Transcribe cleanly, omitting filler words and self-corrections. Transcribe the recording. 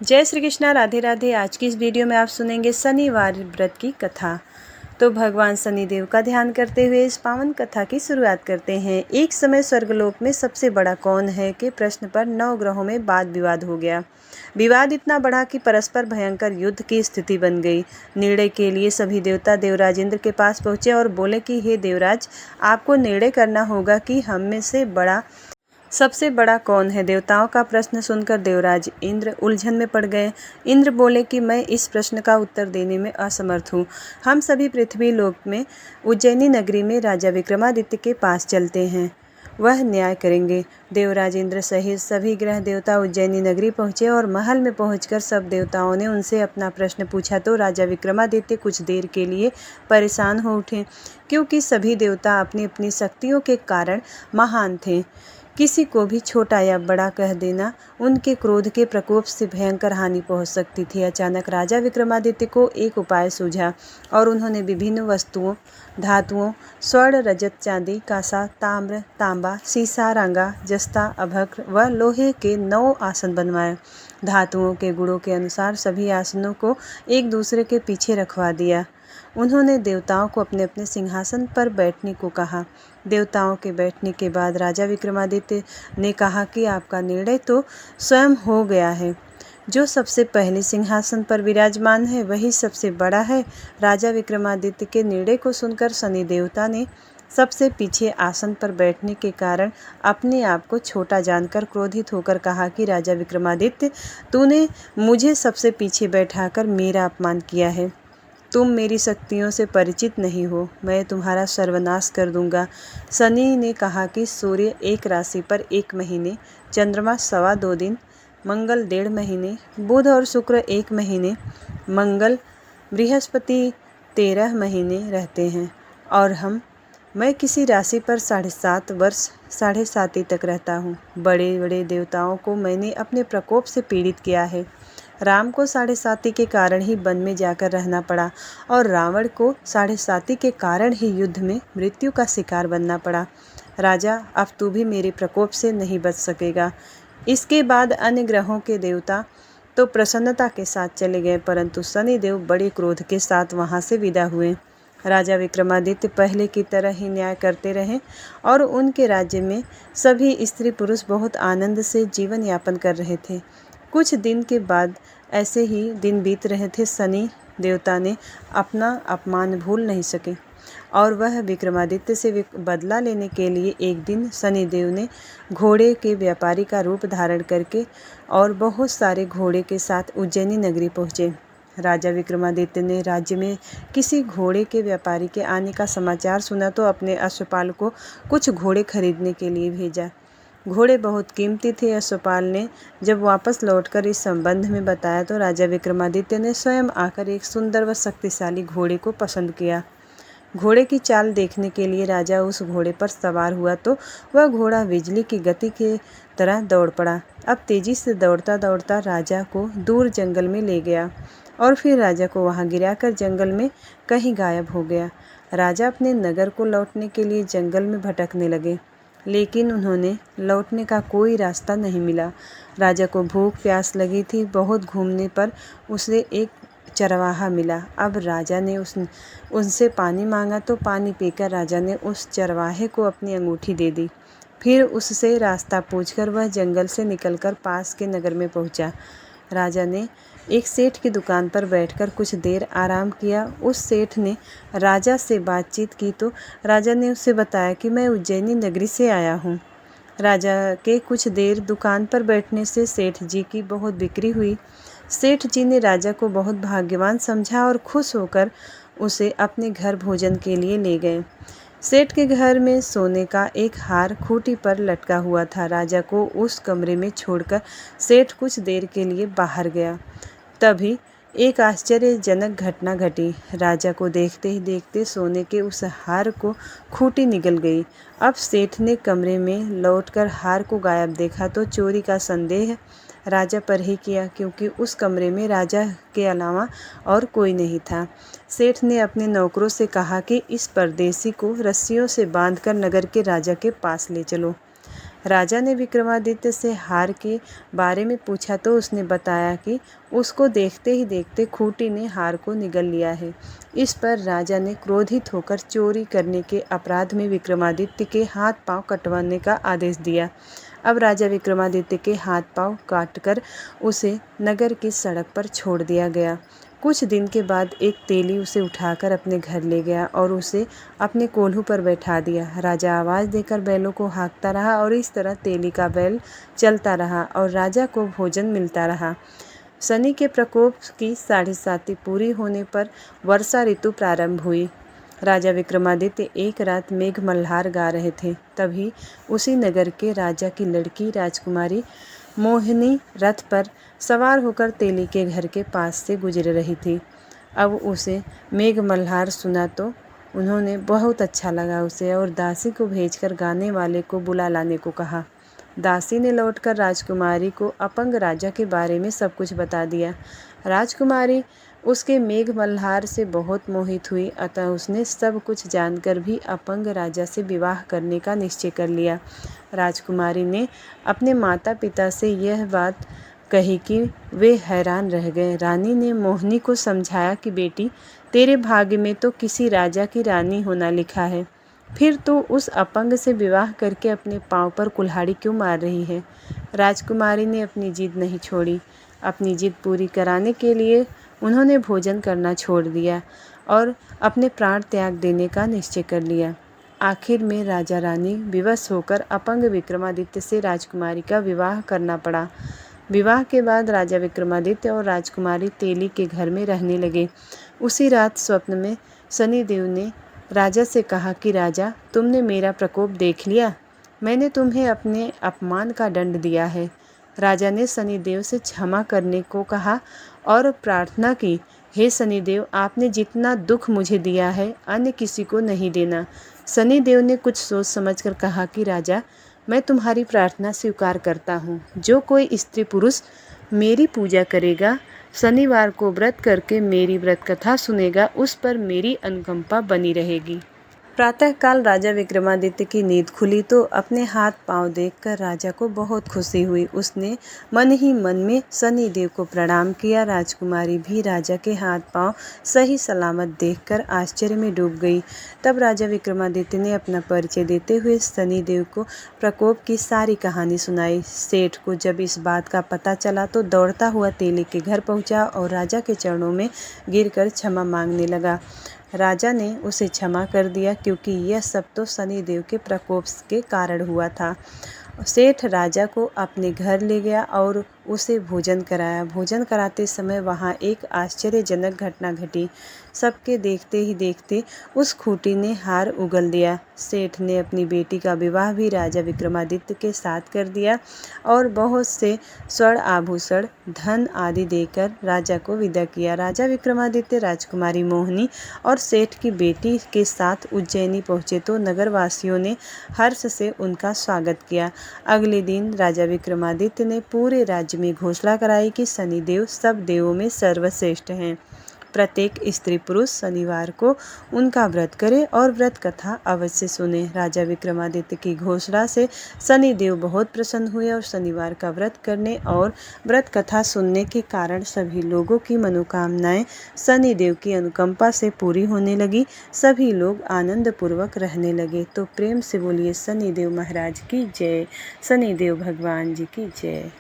जय श्री कृष्णा, राधे राधे। आज की इस वीडियो में आप सुनेंगे शनिवार व्रत की कथा। तो भगवान शनिदेव का ध्यान करते हुए इस पावन कथा की शुरुआत करते हैं। एक समय स्वर्गलोक में सबसे बड़ा कौन है के प्रश्न पर 9 ग्रहों में वाद विवाद हो गया। विवाद इतना बढ़ा कि परस्पर भयंकर युद्ध की स्थिति बन गई। निर्णय के लिए सभी देवता देवराज इंद्र के पास पहुंचे और बोले कि हे देवराज, आपको निर्णय करना होगा कि हम में से सबसे बड़ा कौन है। देवताओं का प्रश्न सुनकर देवराज इंद्र उलझन में पड़ गए। इंद्र बोले कि मैं इस प्रश्न का उत्तर देने में असमर्थ हूँ। हम सभी पृथ्वी लोक में उज्जैनी नगरी में राजा विक्रमादित्य के पास चलते हैं, वह न्याय करेंगे। देवराज इंद्र सहित सभी ग्रह देवता उज्जैनी नगरी पहुँचे और महल में पहुंचकर सब देवताओं ने उनसे अपना प्रश्न पूछा तो राजा विक्रमादित्य कुछ देर के लिए परेशान हो उठे, क्योंकि सभी देवता अपनी अपनी शक्तियों के कारण महान थे। किसी को भी छोटा या बड़ा कह देना उनके क्रोध के प्रकोप से भयंकर हानि पहुंच सकती थी। अचानक राजा विक्रमादित्य को एक उपाय सूझा और उन्होंने विभिन्न वस्तुओं, धातुओं, स्वर्ण, रजत, चांदी, कांसा, ताम्र, तांबा, सीसा, रांगा, जस्ता, अभ्रक व लोहे के 9 आसन बनवाए। धातुओं के गुणों के अनुसार सभी आसनों को एक दूसरे के पीछे रखवा दिया। उन्होंने देवताओं को अपने अपने सिंहासन पर बैठने को कहा। देवताओं के बैठने के बाद राजा विक्रमादित्य ने कहा कि आपका निर्णय तो स्वयं हो गया है। जो सबसे पहले सिंहासन पर विराजमान है वही सबसे बड़ा है। राजा विक्रमादित्य के निर्णय को सुनकर शनि देवता ने सबसे पीछे आसन पर बैठने के कारण अपने आप को छोटा जानकर क्रोधित होकर कहा कि राजा विक्रमादित्य, तूने मुझे सबसे पीछे बैठाकर मेरा अपमान किया है। तुम मेरी शक्तियों से परिचित नहीं हो, मैं तुम्हारा सर्वनाश कर दूंगा। शनि ने कहा कि सूर्य एक राशि पर 1 महीने, चंद्रमा 2.25 दिन, मंगल 1.5 महीने, बुध और शुक्र 1 महीने, मंगल बृहस्पति 13 महीने रहते हैं और मैं किसी राशि पर 7.5 वर्ष 7.5 तक रहता हूँ। बड़े बड़े देवताओं को मैंने अपने प्रकोप से पीड़ित किया है। राम को 7.5 के कारण ही वन में जाकर रहना पड़ा और रावण को 7.5 के कारण ही युद्ध में मृत्यु का शिकार बनना पड़ा। राजा, अब तू भी मेरे प्रकोप से नहीं बच सकेगा। इसके बाद अन्य ग्रहों के देवता तो प्रसन्नता के साथ चले गए, परंतु शनिदेव बड़े क्रोध के साथ वहां से विदा हुए। राजा विक्रमादित्य पहले की तरह ही न्याय करते रहे और उनके राज्य में सभी स्त्री पुरुष बहुत आनंद से जीवन यापन कर रहे थे। कुछ दिन के बाद ऐसे ही दिन बीत रहे थे। शनि देवता ने अपना अपमान भूल नहीं सके और वह विक्रमादित्य से बदला लेने के लिए एक दिन शनिदेव ने घोड़े के व्यापारी का रूप धारण करके और बहुत सारे घोड़े के साथ उज्जैनी नगरी पहुँचे। राजा विक्रमादित्य ने राज्य में किसी घोड़े के व्यापारी के आने का समाचार सुना तो अपने अश्वपाल को कुछ घोड़े खरीदने के लिए भेजा। घोड़े बहुत कीमती थे। अश्वपाल ने जब वापस लौटकर इस संबंध में बताया तो राजा विक्रमादित्य ने स्वयं आकर एक सुंदर व शक्तिशाली घोड़े को पसंद किया। घोड़े की चाल देखने के लिए राजा उस घोड़े पर सवार हुआ तो वह घोड़ा बिजली की गति के तरह दौड़ पड़ा। अब तेजी से दौड़ता दौड़ता राजा को दूर जंगल में ले गया और फिर राजा को वहां गिराकर जंगल में कहीं गायब हो गया। राजा अपने नगर को लौटने के लिए जंगल में भटकने लगे, लेकिन उन्होंने लौटने का कोई रास्ता नहीं मिला। राजा को भूख प्यास लगी थी। बहुत घूमने पर उसे एक चरवाहा मिला। अब राजा ने उनसे पानी मांगा तो पानी पीकर राजा ने उस चरवाहे को अपनी अंगूठी दे दी। फिर उससे रास्ता पूछकर वह जंगल से निकलकर पास के नगर में पहुंचा। राजा ने एक सेठ की दुकान पर बैठकर कुछ देर आराम किया। उस सेठ ने राजा से बातचीत की तो राजा ने उससे बताया कि मैं उज्जैनी नगरी से आया हूँ। राजा के कुछ देर दुकान पर बैठने से सेठ जी की बहुत बिक्री हुई। सेठ जी ने राजा को बहुत भाग्यवान समझा और खुश होकर उसे अपने घर भोजन के लिए ले गए। सेठ के घर में सोने का एक हार खूंटी पर लटका हुआ था। राजा को उस कमरे में छोड़कर सेठ कुछ देर के लिए बाहर गया। तभी एक आश्चर्यजनक घटना घटी। राजा को देखते ही देखते सोने के उस हार को खूंटी निगल गई। अब सेठ ने कमरे में लौटकर हार को गायब देखा तो चोरी का संदेह राजा पर ही किया, क्योंकि उस कमरे में राजा के अलावा और कोई नहीं था। सेठ ने अपने नौकरों से कहा कि इस परदेसी को रस्सियों से बांधकर नगर के राजा के पास ले चलो। राजा ने विक्रमादित्य से हार के बारे में पूछा तो उसने बताया कि उसको देखते ही देखते खूंटी ने हार को निगल लिया है। इस पर राजा ने क्रोधित होकर चोरी करने के अपराध में विक्रमादित्य के हाथ पांव कटवाने का आदेश दिया। अब राजा विक्रमादित्य के हाथ पांव काटकर उसे नगर की सड़क पर छोड़ दिया गया। कुछ दिन के बाद एक तेली उसे उठाकर अपने घर ले गया और उसे अपने कोल्हू पर बैठा दिया। राजा आवाज़ देकर बैलों को हाँकता रहा और इस तरह तेली का बैल चलता रहा और राजा को भोजन मिलता रहा। शनि के प्रकोप की 7.5 पूरी होने पर वर्षा ऋतु प्रारंभ हुई। राजा विक्रमादित्य एक रात मेघ मल्हार गा रहे थे। तभी उसी नगर के राजा की लड़की राजकुमारी मोहिनी रथ पर सवार होकर तेली के घर के पास से गुजर रही थी। अब उसे मेघ मल्हार सुना तो उन्होंने बहुत अच्छा लगा उसे और दासी को भेजकर गाने वाले को बुला लाने को कहा। दासी ने लौटकर राजकुमारी को अपंग राजा के बारे में सब कुछ बता दिया। राजकुमारी उसके मेघ मल्हार से बहुत मोहित हुई, अतः उसने सब कुछ जानकर भी अपंग राजा से विवाह करने का निश्चय कर लिया। राजकुमारी ने अपने माता पिता से यह बात कही कि वे हैरान रह गए। रानी ने मोहिनी को समझाया कि बेटी, तेरे भाग्य में तो किसी राजा की रानी होना लिखा है, फिर तो उस अपंग से विवाह करके अपने पांव पर कुल्हाड़ी क्यों मार रही है। राजकुमारी ने अपनी जिद नहीं छोड़ी। अपनी जिद पूरी कराने के लिए उन्होंने भोजन करना छोड़ दिया और अपने प्राण त्याग देने का निश्चय कर लिया। आखिर में राजा रानी विवश होकर अपंग विक्रमादित्य से राजकुमारी का विवाह करना पड़ा। विवाह के बाद राजा विक्रमादित्य और राजकुमारी तेली के घर में रहने लगे। उसी रात स्वप्न में शनिदेव ने राजा से कहा कि राजा, तुमने मेरा प्रकोप देख लिया। मैंने तुम्हें अपने अपमान का दंड दिया है। राजा ने शनिदेव से क्षमा करने को कहा और प्रार्थना की, हे शनिदेव, आपने जितना दुख मुझे दिया है अन्य किसी को नहीं देना। शनिदेव ने कुछ सोच समझकर कहा कि राजा, मैं तुम्हारी प्रार्थना स्वीकार करता हूँ। जो कोई स्त्री पुरुष मेरी पूजा करेगा, शनिवार को व्रत करके मेरी व्रत कथा सुनेगा, उस पर मेरी अनुकंपा बनी रहेगी। प्रातःकाल राजा विक्रमादित्य की नींद खुली तो अपने हाथ पांव देखकर राजा को बहुत खुशी हुई। उसने मन ही मन में शनिदेव को प्रणाम किया। राजकुमारी भी राजा के हाथ पांव सही सलामत देखकर आश्चर्य में डूब गई। तब राजा विक्रमादित्य ने अपना परिचय देते हुए शनिदेव को प्रकोप की सारी कहानी सुनाई। सेठ को जब इस बात का पता चला तो दौड़ता हुआ तेली के घर पहुंचा और राजा के चरणों में गिरकर क्षमा मांगने लगा। राजा ने उसे क्षमा कर दिया क्योंकि यह सब तो शनिदेव के प्रकोप के कारण हुआ था। सेठ राजा को अपने घर ले गया और उसे भोजन कराया। भोजन कराते समय वहाँ एक आश्चर्यजनक घटना घटी। सबके देखते ही देखते उस खूंटी ने हार उगल दिया। सेठ ने अपनी बेटी का विवाह भी राजा विक्रमादित्य के साथ कर दिया और बहुत से स्वर्ण आभूषण, धन आदि देकर राजा को विदा किया। राजा विक्रमादित्य राजकुमारी मोहिनी और सेठ की बेटी के साथ उज्जैनी पहुँचे तो नगरवासियों ने हर्ष से उनका स्वागत किया। अगले दिन राजा विक्रमादित्य ने पूरे राज्य में घोषणा कराई कि शनिदेव सब देवों में सर्वश्रेष्ठ हैं। प्रत्येक स्त्री पुरुष शनिवार को उनका व्रत करे और व्रत कथा अवश्य सुने। राजा विक्रमादित्य की घोषणा से शनिदेव बहुत प्रसन्न हुए और शनिवार का व्रत करने और व्रत कथा सुनने के कारण सभी लोगों की मनोकामनाएं शनिदेव की अनुकंपा से पूरी होने लगी। सभी लोग आनंद पूर्वक रहने लगे। तो प्रेम से बोलिए शनिदेव महाराज की जय, शनिदेव भगवान जी की जय।